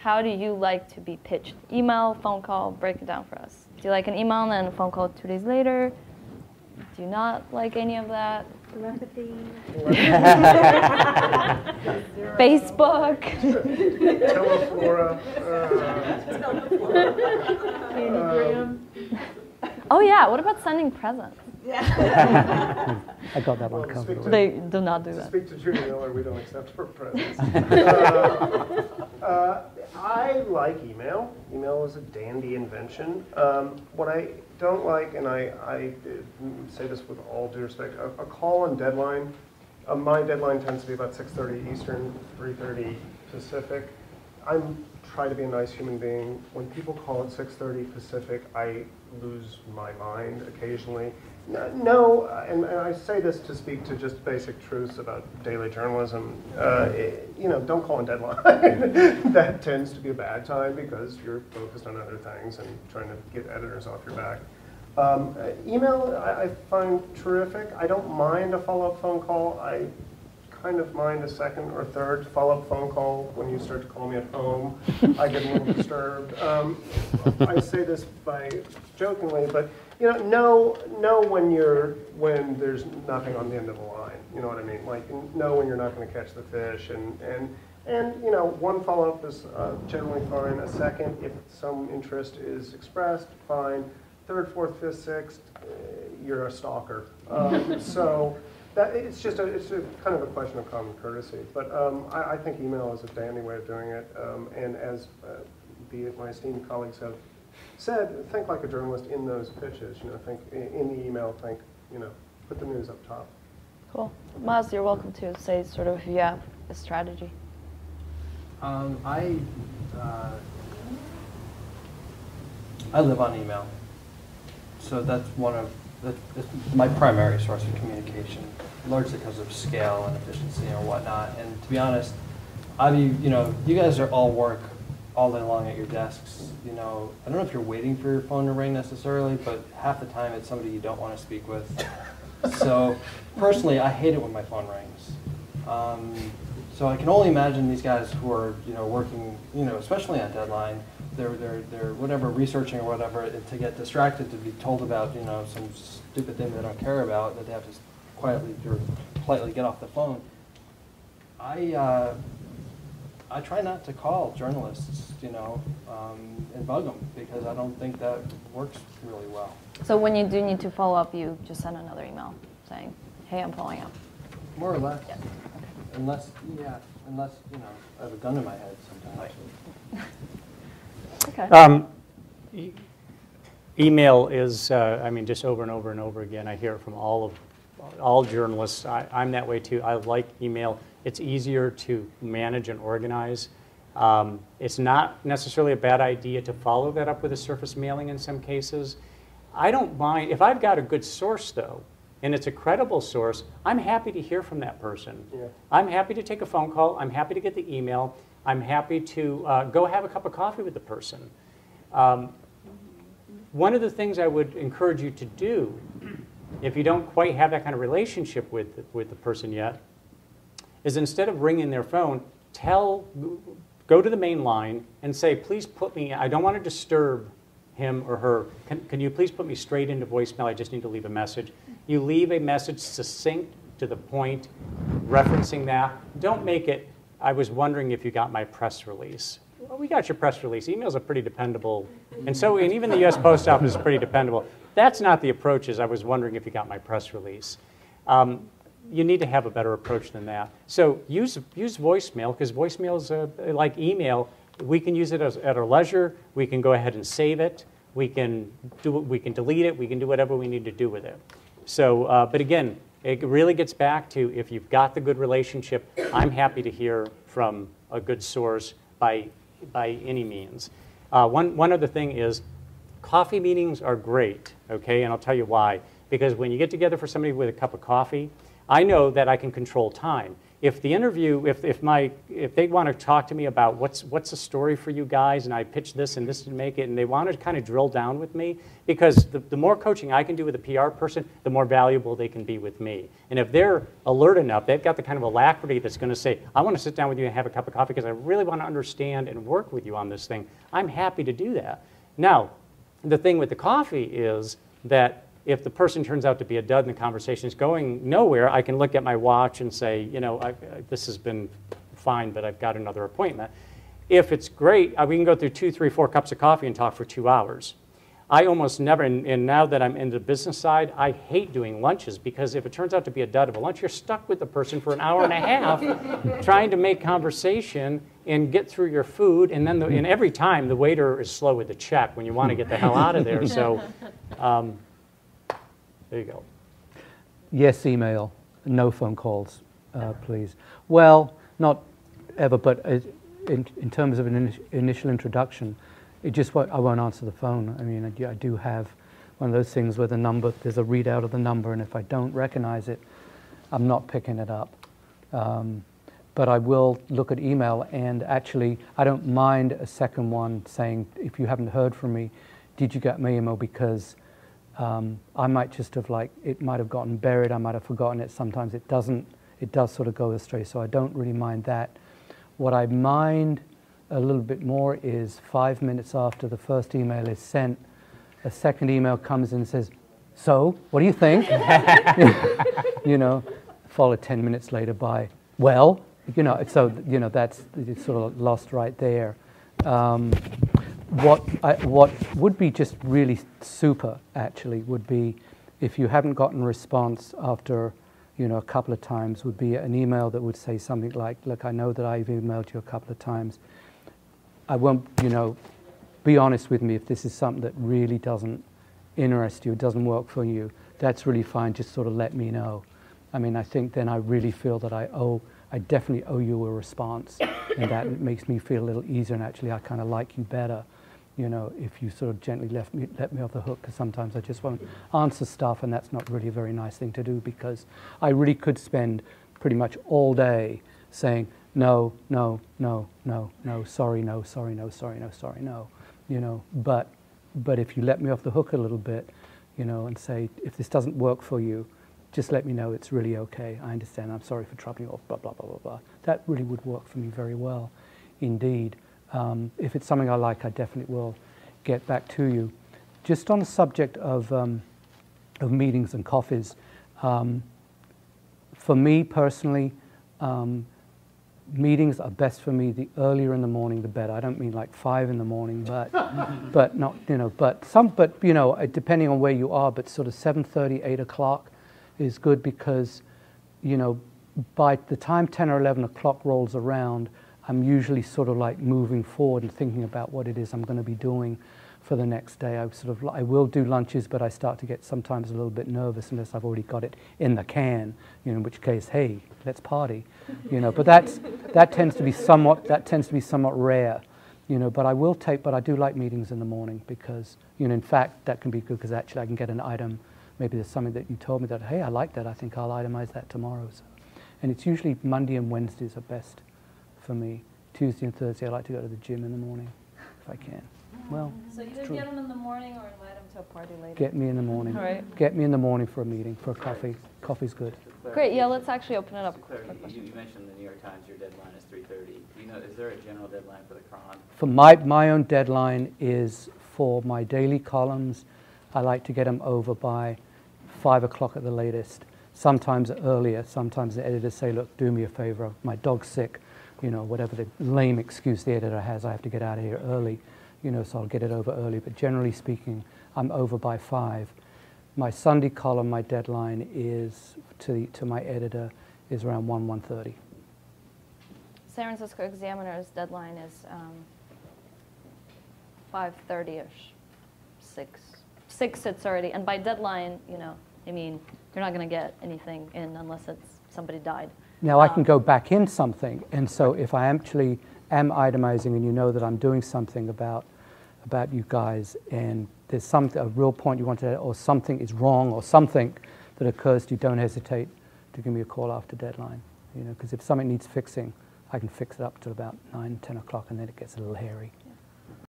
how do you like to be pitched? Email, phone call, break it down for us. Do you like an email and then a phone call 2 days later? Do you not like any of that? Telepathy. Facebook. Teleflora. Oh yeah, what about sending presents? I got that one covered. They do not do To that. speak to Judy Miller, we don't accept her presents. I like email. Email is a dandy invention. What I don't like, and I say this with all due respect, a call on deadline. My deadline tends to be about 6:30 Eastern, 3:30 Pacific. I try to be a nice human being. When people call at 6:30 Pacific, I lose my mind occasionally. No, and I say this to speak to just basic truths about daily journalism. Don't call on deadline. That tends to be a bad time because you're focused on other things and trying to get editors off your back. Email, I find terrific. I don't mind a follow-up phone call. I kind of mind a second or third follow-up phone call when you start to call me at home. I get a little disturbed. I say this by jokingly, but know when there's nothing on the end of the line. You know what I mean? Like know when you're not going to catch the fish, and one follow-up is generally fine. A second, if some interest is expressed, fine. Third, fourth, fifth, sixth, you're a stalker. So. It's a kind of a question of common courtesy, but I think email is a dandy way of doing it, and as my esteemed colleagues have said, think like a journalist in those pitches. Think in the email. Think, put the news up top. Cool. Maz, you're welcome to say sort of if you have a strategy. I live on email, so that's that's my primary source of communication, largely because of scale and efficiency and whatnot. And to be honest, you guys are all work all day long at your desks. I don't know if you're waiting for your phone to ring necessarily, but half the time it's somebody you don't want to speak with. So personally, I hate it when my phone rings. So I can only imagine these guys who are working, especially on deadline. They're whatever researching or whatever to get distracted, to be told about some stupid thing they don't care about, that they have to quietly or politely get off the phone. I try not to call journalists, and bug them, because I don't think that works really well. So when you do need to follow up, you just send another email saying, "Hey, I'm following up." More or less. Yeah. Unless I have a gun in my head sometimes. Okay. Email is, just over and over and over again. I hear it from all journalists. I'm that way too. I like email. It's easier to manage and organize. It's not necessarily a bad idea to follow that up with a surface mailing in some cases. I don't mind. If I've got a good source, though, and it's a credible source, I'm happy to hear from that person. Yeah. I'm happy to take a phone call. I'm happy to get the email. I'm happy to go have a cup of coffee with the person. One of the things I would encourage you to do, if you don't quite have that kind of relationship with the person yet, is instead of ringing their phone, go to the main line and say, please put me, I don't want to disturb him or her. Can you please put me straight into voicemail? I just need to leave a message. You leave a message succinct, to the point, referencing that. Don't make it, I was wondering if you got my press release. Well, we got your press release. Emails are pretty dependable. And even the US Post Office is pretty dependable. That's not the approach, is I was wondering if you got my press release. You need to have a better approach than that. So use voicemail, because voicemail is like email. We can use it at our leisure. We can go ahead and save it. We can delete it. We can do whatever we need to do with it. So, but again, it really gets back to, if you've got the good relationship, I'm happy to hear from a good source by any means. One other thing is, coffee meetings are great, okay? And I'll tell you why. Because when you get together for somebody with a cup of coffee, I know that I can control time. if the interview, if they want to talk to me about what's the story for you guys, and I pitch this and this to make it, and they want to kind of drill down with me, because the more coaching I can do with a PR person, the more valuable they can be with me. And if they're alert enough, they've got the kind of alacrity that's going to say, I want to sit down with you and have a cup of coffee because I really want to understand and work with you on this thing, I'm happy to do that. Now, the thing with the coffee is that if the person turns out to be a dud and the conversation is going nowhere, I can look at my watch and say, you know, this has been fine, but I've got another appointment. If it's great, we can go through 2, 3, 4 cups of coffee and talk for 2 hours. I almost never, and now that I'm in the business side, I hate doing lunches, because if it turns out to be a dud of a lunch, you're stuck with the person for an hour and a half trying to make conversation and get through your food, and then and every time the waiter is slow with the check when you want to get the hell out of there. So there you go. Yes, email, no phone calls, please. Well, not ever, but in terms of an initial introduction, I won't answer the phone. I mean, I do have one of those things where there's a readout of the number, and if I don't recognize it, I'm not picking it up. But I will look at email, and actually, I don't mind a second one saying, if you haven't heard from me, did you get my email? Because I might just have it might have gotten buried, I might have forgotten it. Sometimes it doesn't, it does sort of go astray, so I don't really mind that. What I mind a little bit more is 5 minutes after the first email is sent, a second email comes in and says, so, what do you think? You know, followed 10 minutes later by, well, you know, so, you know, it's sort of lost right there. What would be just really super, actually, would be if you haven't gotten a response after, you know, a couple of times, would be an email that would say something like, look, I know that I've emailed you a couple of times. I won't, you know, be honest with me if this is something that really doesn't interest you, doesn't work for you. That's really fine, just sort of let me know. I mean, I think then I really feel that I definitely owe you a response, and that makes me feel a little easier, and actually I kind of like you better, you know, if you sort of gently let me off the hook, because sometimes I just won't answer stuff, and that's not really a very nice thing to do, because I really could spend pretty much all day saying, no, no, no, no, no, sorry, no, sorry, no, sorry, no, sorry, no, you know, but if you let me off the hook a little bit, you know, and say, if this doesn't work for you, just let me know, it's really okay, I understand, I'm sorry for troubling you off, blah, blah, blah, blah, blah. That really would work for me very well indeed. If it's something I like, I definitely will get back to you. Just on the subject of meetings and coffees, for me personally, meetings are best for me the earlier in the morning the better. I don't mean like 5 in the morning, but not, you know, but you know, depending on where you are, but sort of 7:30, 8 o'clock is good, because, you know, by the time 10 or 11 o'clock rolls around, I'm usually sort of like moving forward and thinking about what it is I'm going to be doing for the next day. I will do lunches, but I start to get sometimes a little bit nervous unless I've already got it in the can, you know, in which case, hey, let's party, you know. But that tends to be somewhat rare, you know. But I do like meetings in the morning, because, you know, in fact, that can be good, because actually I can get an item. Maybe there's something that you told me that, hey, I like that, I think I'll itemize that tomorrow. So. And it's usually Monday and Wednesdays are best for me. Tuesday and Thursday, I like to go to the gym in the morning, if I can. Well, so either get them in the morning or invite them to a party later. Get me in the morning. All right. Get me in the morning for a meeting, for a coffee. Coffee's good. Great, yeah, let's actually open it up. You mentioned the New York Times, your deadline is 3:30. Do you know, is there a general deadline for the Cron? For my own deadline is for my daily columns. I like to get them over by 5 o'clock at the latest. Sometimes earlier. Sometimes the editors say, look, do me a favor, my dog's sick, you know, whatever the lame excuse the editor has, I have to get out of here early, you know, so I'll get it over early. But generally speaking, I'm over by 5. My Sunday column, my deadline is to my editor is around 1:30. San Francisco Examiner's deadline is 5:30ish, 6. 6 it's already, and by deadline, you know, I mean, you're not going to get anything in unless it's somebody died. Now I can go back in something, and so if I actually am itemizing, and you know that I'm doing something about you guys, and there's a real point you want to, or something is wrong, or something that occurs to you, don't hesitate to give me a call after deadline. because if something needs fixing, I can fix it up till about 9, 10 o'clock, and then it gets a little hairy.